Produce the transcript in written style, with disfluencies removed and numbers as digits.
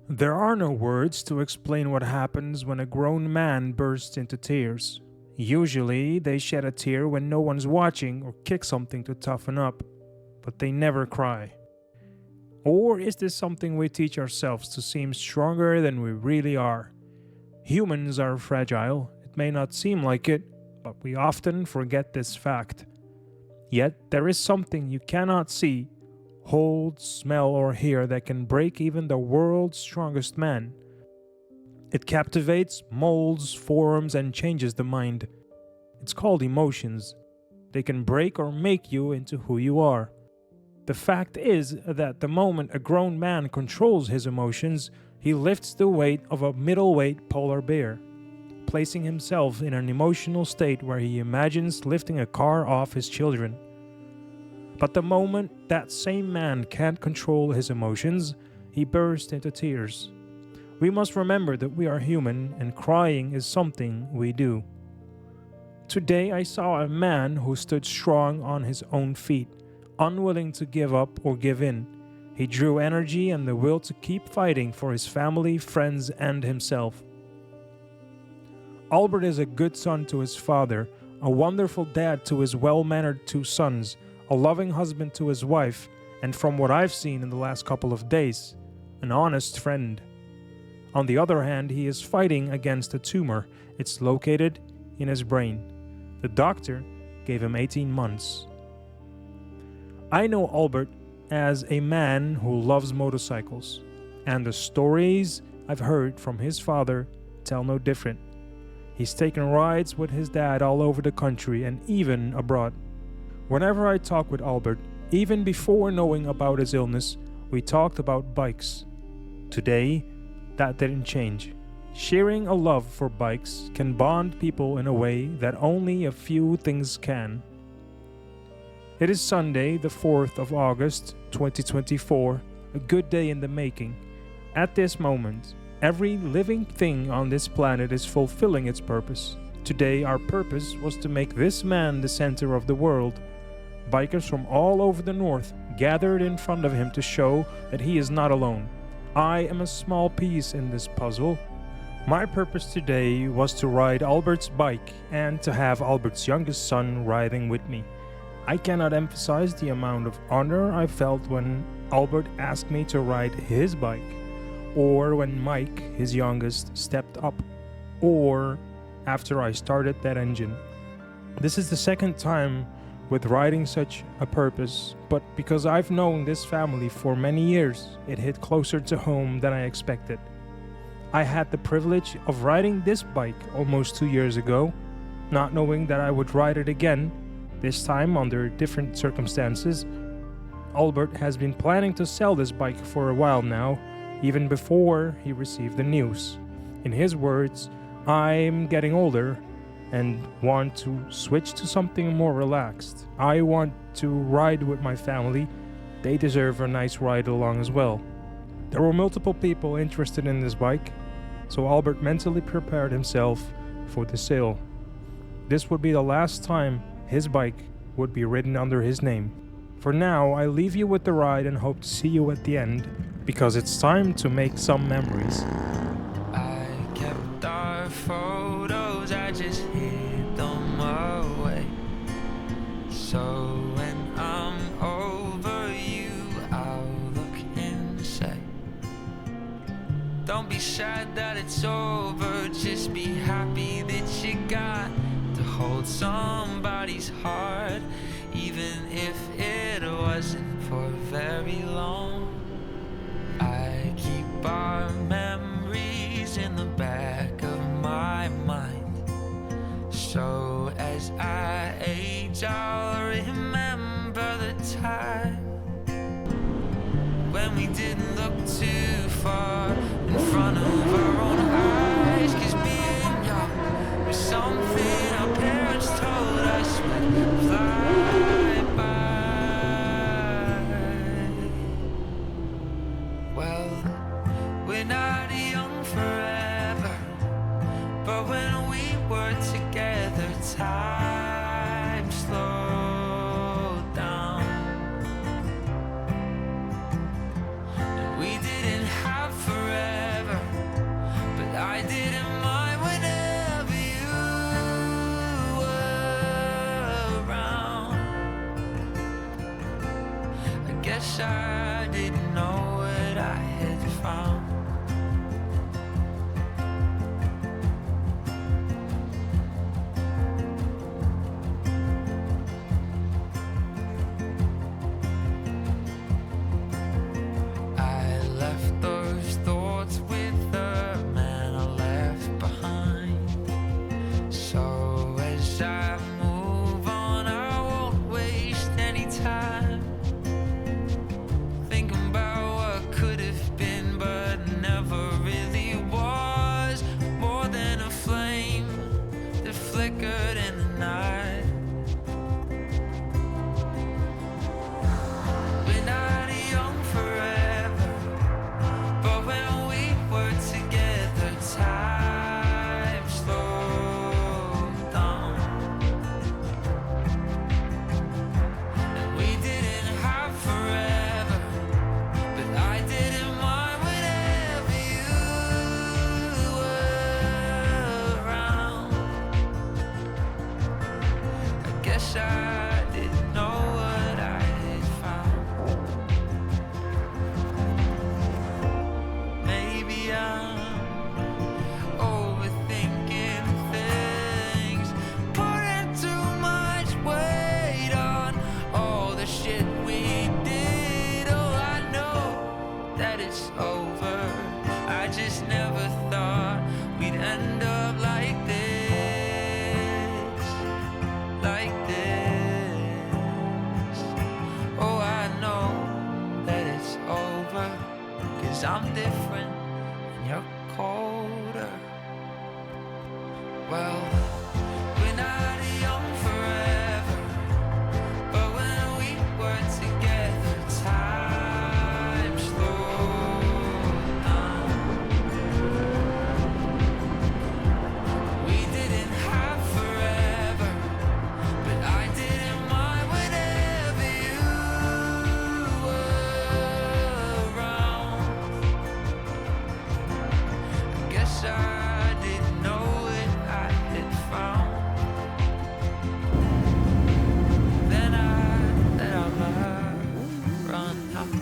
There are no words to explain what happens when a grown man bursts into tears. Usually, they shed a tear when no one's watching or kick something to toughen up, but they never cry. Or is this something we teach ourselves to seem stronger than we really are? Humans are fragile. It may not seem like it, but we often forget this fact. Yet, there is something you cannot see, hold, smell, or hear that can break even the world's strongest man. It captivates, molds, forms, and changes the mind. It's called emotions. They can break or make you into who you are. The fact is that the moment a grown man controls his emotions, he lifts the weight of a middleweight polar bear, placing himself in an emotional state where he imagines lifting a car off his children. But the moment that same man can't control his emotions, he bursts into tears. We must remember that we are human and crying is something we do. Today I saw a man who stood strong on his own feet, unwilling to give up or give in. He drew energy and the will to keep fighting for his family, friends, and himself. Albert is a good son to his father, a wonderful dad to his well-mannered two sons, a loving husband to his wife, and from what I've seen in the last couple of days, an honest friend. On the other hand, he is fighting against a tumor. It's located in his brain. The doctor gave him 18 months. I know Albert as a man who loves motorcycles, and the stories I've heard from his father tell no different. He's taken rides with his dad all over the country and even abroad. Whenever I talk with Albert, even before knowing about his illness, we talked about bikes. Today, that didn't change. Sharing a love for bikes can bond people in a way that only a few things can. It is Sunday, the 4th of August, 2024, a good day in the making. At this moment, every living thing on this planet is fulfilling its purpose. Today, our purpose was to make this man the center of the world. Bikers from all over the north gathered in front of him to show that he is not alone. I am a small piece in this puzzle. My purpose today was to ride Albert's bike and to have Albert's youngest son riding with me. I cannot emphasize the amount of honor I felt when Albert asked me to ride his bike, or when Mike, his youngest, stepped up, or after I started that engine. This is the second time with riding such a purpose, but because I've known this family for many years, it hit closer to home than I expected. I had the privilege of riding this bike almost 2 years ago, not knowing that I would ride it again, this time under different circumstances. Albert has been planning to sell this bike for a while now, even before he received the news. In his words, I'm getting older and want to switch to something more relaxed. I want to ride with my family. They deserve a nice ride along as well. There were multiple people interested in this bike, so Albert mentally prepared himself for the sale. This would be the last time his bike would be ridden under his name. For now, I leave you with the ride and hope to see you at the end, because it's time to make some memories. I kept our photos, I just hid them away. So when I'm over you, I'll look and say, don't be sad that it's over, just be happy that you got to hold somebody's heart, even if it wasn't for very long. I keep our memories in the back of my mind, so as I age I'll remember the time when we didn't look too far in front of our own eyes, 'cause being young was something our parents told us would fly by. Well, we're not young forever, but when we were together, time slowed down. And we didn't have forever, that it's over. I just never thought we'd end up like this, like this. Oh, I know that it's over, 'cause I'm different and you're colder. Well, we're not young forever, but when we were together, time slowed down. We didn't have forever, but I didn't mind whenever you were around. I guess I didn't know it, I had found. Then I let our love run out.